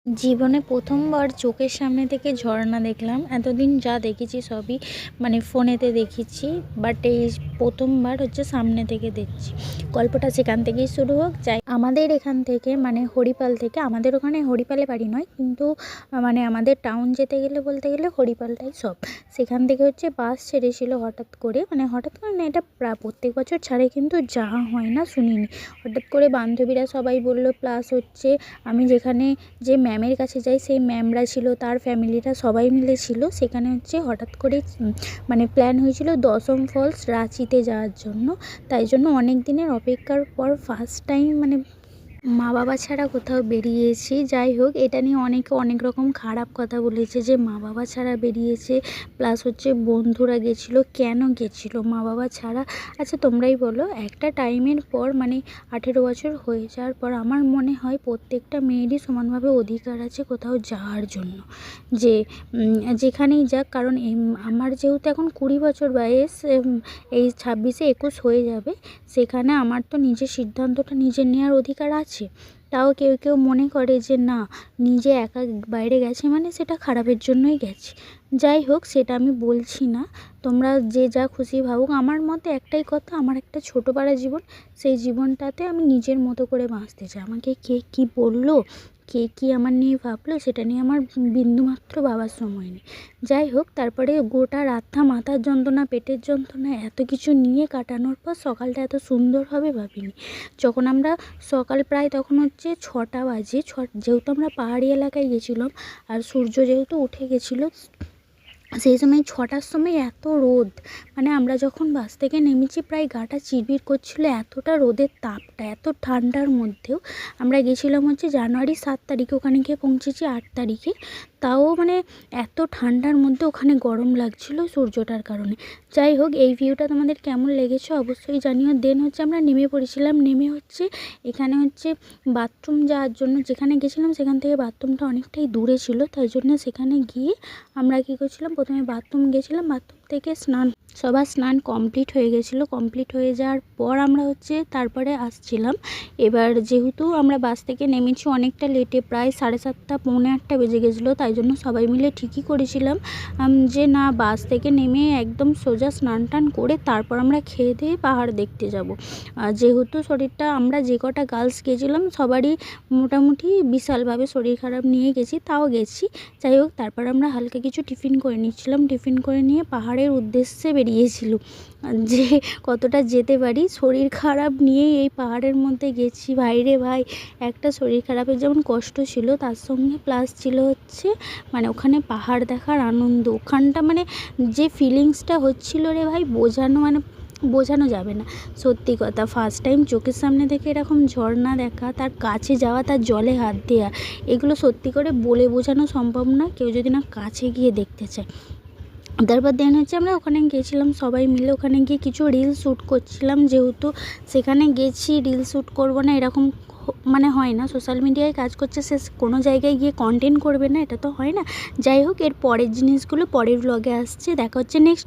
জীবনে প্রথমবার চোখের সামনে থেকে ঝরনা দেখলাম। এতদিন যা দেখেছি সবই মানে ফোনেতে দেখেছি, বাট এই প্রথমবার হচ্ছে সামনে থেকে দেখছি। গল্পটা সেখান থেকেই শুরু হোক। যাই আমাদের এখান থেকে মানে হরিপাল থেকে, আমাদের ওখানে হরিপালে বাড়ি নয়, কিন্তু মানে আমাদের টাউন যেতে গেলে বলতে গেলে হরিপালটাই সব। সেখান থেকে হচ্ছে বাস ছেড়েছিল হঠাৎ করে, মানে হঠাৎ করে না, এটা প্রত্যেক বছর ছাড়ে কিন্তু যাওয়া হয় না, শুনিনি। হঠাৎ করে বান্ধবীরা সবাই বললো, প্লাস হচ্ছে আমি যেখানে যে ম্যামের কাছে যাই সেই ম্যামরা ছিল, তার ফ্যামিলিটা সবাই মিলে ছিল। সেখানে হচ্ছে হঠাৎ করে মানে প্ল্যান হয়েছিল দশম ফলস রাঁচিতে যাওয়ার জন্য। তাই জন্য অনেক দিনের অপেক্ষার পর ফার্স্ট টাইম মানে মা বাবা ছাড়া কোথাও বেরিয়েছি। যাই হোক, এটা নিয়ে অনেকে অনেক রকম খারাপ কথা বলেছে যে মা বাবা ছাড়া বেরিয়েছে, প্লাস হচ্ছে বন্ধুরা গেছিলো, কেন গেছিলো মা বাবা ছাড়া। আচ্ছা তোমরাই বলো, একটা টাইমের পর মানে 18 বছর হয়ে যাওয়ার পর আমার মনে হয় প্রত্যেকটা মেয়েরই সমানভাবে অধিকার আছে কোথাও যাওয়ার জন্য, যে যেখানেই যাক। কারণ আমার যেহেতু এখন 20 বছর বয়স, এই 26-এ 21 হয়ে যাবে, সেখানে আমার তো নিজের সিদ্ধান্তটা নিজের নেওয়ার অধিকার আছে। তাও কেউ কেউ মনে করে যে না, নিজে একা বাইরে গেছে মানে সেটা খারাপের জন্যই গেছে। যাই হোক, সেটা আমি বলছি না, তোমরা যে যা খুশি ভাবুক। আমার মতে একটাই কথা, আমার একটা ছোটো পাড়া জীবন, সেই জীবনটাতে আমি নিজের মতো করে বাঁচতে চাই। আমাকে কে কী বললো, কে কী আমার নিয়ে ভাবলো, সেটা নিয়ে আমার বিন্দুমাত্র ভাবার সময় নেই। যাই হোক, তারপরে গোটা রাতটা মাথার যন্ত্রণা, পেটের যন্ত্রণা, এত কিছু নিয়ে কাটানোর পর সকালটা এত সুন্দর হবে ভাবিনি। যখন আমরা সকাল প্রায় তখন হচ্ছে 6টা বাজে, যেহেতু আমরা পাহাড়ি এলাকায় গেছিলাম আর সূর্য যেহেতু উঠে গেছিলো, সেই সময় 6টার সময় এত রোদ, মানে আমরা যখন বাস থেকে নেমেছি প্রায় গাটা চিরবির করছিল, এতটা রোদের তাপটা, এত ঠান্ডার মধ্যেও। আমরা গেছিলাম হচ্ছে জানুয়ারি 7 তারিখে, ওখানে গিয়ে পৌঁছেছি 8 তারিখে। তাও মানে এত ঠান্ডার মধ্যে ওখানে গরম লাগছিল সূর্যটার কারণে। যাই হোক, এই ভিউটা তোমাদের কেমন লেগেছে অবশ্যই জানিও। দেন হচ্ছে আমরা নেমে পড়েছিলাম, নেমে হচ্ছে এখানে হচ্ছে বাথরুম যাওয়ার জন্য, যেখানে গেছিলাম সেখান থেকে বাথরুমটা অনেকটাই দূরে ছিল, তাই জন্য সেখানে গিয়ে আমরা কী করছিলাম, প্রথমে বাথরুম গেছিলাম, বাথরুম থেকে সবার স্নান কমপ্লিট হয়ে গেছিলো। কমপ্লিট হয়ে যাওয়ার পর আমরা হচ্ছে তারপরে আসছিলাম। এবার যেহেতু আমরা বাস থেকে নেমেছি অনেকটা লেটে, প্রায় 7:30 পৌনে 8টা বেজে গেছিলো, তাই জন্য সবাই মিলে ঠিকই করেছিলাম যে না, বাস থেকে নেমে একদম সোজা স্নান টান করে তারপর আমরা খেয়ে দিয়ে পাহাড় দেখতে যাব। যেহেতু শরীরটা, আমরা যে কটা গার্লস গেছিলাম সবারই মোটামুটি বিশালভাবে শরীর খারাপ নিয়ে গেছি, তাও গেছি। যাই হোক, তারপর আমরা হালকা কিছু টিফিন করে নিচ্ছিলাম, টিফিন করে নিয়ে পাহাড়ের উদ্দেশ্যে বেরিয়েছিল, যে কতটা যেতে পারি। শরীর খারাপ নিয়ে এই পাহাড়ের মধ্যে গেছি, ভাইরে ভাই, একটা শরীর খারাপের যেমন কষ্ট ছিল, তার সঙ্গে প্লাস ছিল হচ্ছে মানে ওখানে পাহাড় দেখার আনন্দ। ওখানটা মানে যে ফিলিংসটা হচ্ছিল রে ভাই, বোঝানো যাবে না। সত্যি কথা, ফার্স্ট টাইম চোখের সামনে থেকে এরকম ঝর্ণা দেখা, তার কাছে যাওয়া, তার জলে হাত দেওয়া, এগুলো সত্যি করে বলে বোঝানো সম্ভব না, কেউ যদি না কাছে গিয়ে দেখতে চায়। তারপর দেন হচ্ছে আমরা ওখানে গিয়েছিলাম সবাই মিলে, ওখানে গিয়ে কিছু রিল শ্যুট করছিলাম। যেহেতু সেখানে গেছি, রিল শ্যুট করবো না এরকম মানে হয় না, সোশ্যাল মিডিয়ায় কাজ করছে, সে কোনো জায়গায় গিয়ে কন্টেন্ট করবে না, এটা তো হয় না। যাই হোক, এর পরের জিনিসগুলো পরের ব্লগে আসছে। দেখা হচ্ছে নেক্সট।